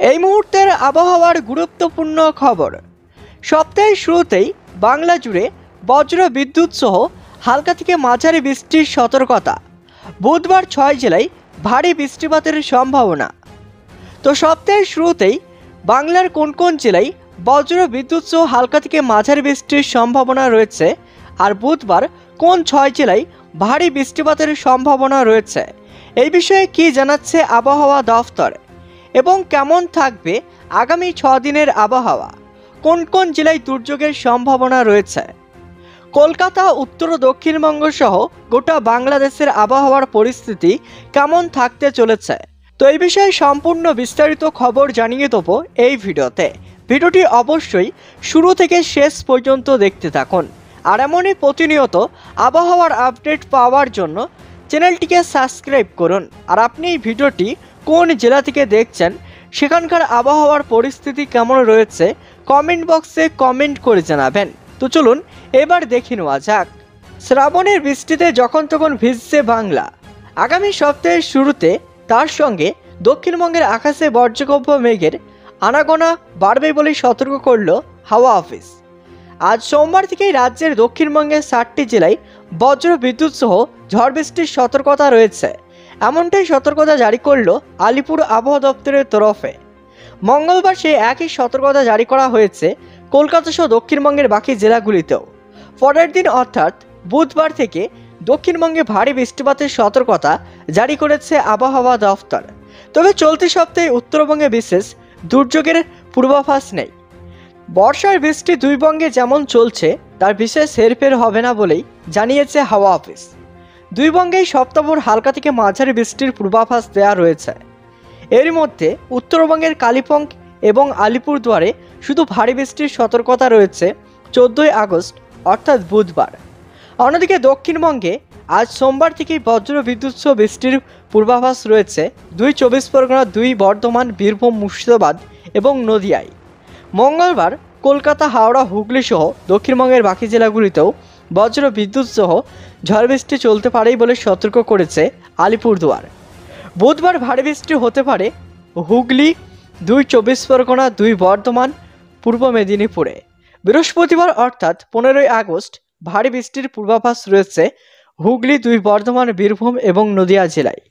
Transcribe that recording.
এই মুহূর্তের আবহাওয়ার গুরুত্বপূর্ণ খবর। সপ্তাহের শুরুতেই বাংলা জুড়ে বজ্র বিদ্যুৎ সহ হালকা থেকে মাঝারি বৃষ্টির সতর্কতা। বুধবার 6 জেলায় ভারী বৃষ্টিপাতের সম্ভাবনা। তো সপ্তাহের শুরুতেই বাংলার কোন কোন জেলায় বজ্র বিদ্যুৎ সহ হালকা থেকে মাঝারি বৃষ্টির সম্ভাবনা রয়েছে, আর বুধবার কোন 6 জেলায় ভারী বৃষ্টিপাতের সম্ভাবনা রয়েছে, এই বিষয়ে কি জানাচ্ছে আবহাওয়া দফতর এবং কেমন থাকবে আগামী 6 দিনের আবহাওয়া, কোন কোন জেলায় দুর্যোগের সম্ভাবনা রয়েছে। কলকাতা, উত্তর ও দক্ষিণবঙ্গ সহ গোটা বাংলাদেশের আবহাওয়ার পরিস্থিতি কেমন থাকতে চলেছে, তো এই বিষয়ে সম্পূর্ণ বিস্তারিত খবর জানিয়ে দেবো এই ভিডিওতে। ভিডিওটি অবশ্যই শুরু থেকে শেষ পর্যন্ত দেখতে থাকুন। আর এমনই প্রতিনিয়ত আবহাওয়ার আপডেট পাওয়ার জন্য চ্যানেলটিকে সাবস্ক্রাইব করুন। আর আপনি এই ভিডিওটি কোন জেলা থেকে দেখছেন, সেখানকার আবহাওয়ার পরিস্থিতি কেমন রয়েছে, কমেন্ট বক্সে কমেন্ট করে জানাবেন। তো চলুন এবার দেখে নেওয়া যাক। শ্রাবণের বৃষ্টিতে যখন তখন ভিজছে বাংলা। আগামী সপ্তাহের শুরুতে তার সঙ্গে দক্ষিণবঙ্গের আকাশে বজ্রগব্য মেঘের আনাগোনা বাড়বে বলে সতর্ক করল হাওয়া অফিস। আজ সোমবার থেকেই রাজ্যের দক্ষিণবঙ্গের 7টি জেলায় বজ্র বিদ্যুৎ সহ ঝড় বৃষ্টির সতর্কতা রয়েছে, এমনটাই সতর্কতা জারি করল আলিপুর আবহাওয়া দপ্তরের তরফে। মঙ্গলবার সেই একই সতর্কতা জারি করা হয়েছে কলকাতা সহ দক্ষিণবঙ্গের বাকি জেলাগুলিতেও। পরের দিন অর্থাৎ বুধবার থেকে দক্ষিণবঙ্গে ভারী বৃষ্টিপাতের সতর্কতা জারি করেছে আবহাওয়া দফতর। তবে চলতি সপ্তাহে উত্তরবঙ্গে বিশেষ দুর্যোগের পূর্বাভাস নেই। বর্ষার বৃষ্টি দুই বঙ্গে যেমন চলছে তার বিশেষ হেরফের হবে না বলেই জানিয়েছে হাওয়া অফিস। দুই বঙ্গেই সপ্তাহভর হালকা থেকে মাঝারি বৃষ্টির পূর্বাভাস দেওয়া রয়েছে। এর মধ্যে উত্তরবঙ্গের কালিম্পং এবং আলিপুরদুয়ারে শুধু ভারী বৃষ্টির সতর্কতা রয়েছে 14 আগস্ট অর্থাৎ বুধবার। অন্যদিকে দক্ষিণবঙ্গে আজ সোমবার থেকেই বজ্র বিদ্যুৎ সহ বৃষ্টির পূর্বাভাস রয়েছে 2 চব্বিশ পরগনা, 2 বর্ধমান, বীরভূম, মুর্শিদাবাদ এবং নদিয়ায়। মঙ্গলবার কলকাতা, হাওড়া, হুগলি সহ দক্ষিণবঙ্গের বাকি জেলাগুলিতেও বজ্র বিদ্যুৎ সহ ঝড় বৃষ্টি চলতে পারে বলে সতর্ক করেছে আলিপুরদুয়ার। বুধবার ভারী বৃষ্টি হতে পারে হুগলি, 2 চব্বিশ পরগনা, 2 বর্ধমান, পূর্ব মেদিনীপুরে। বৃহস্পতিবার অর্থাৎ 15 আগস্ট ভারী বৃষ্টির পূর্বাভাস রয়েছে হুগলি, 2 বর্ধমান, বীরভূম এবং নদিয়া জেলায়।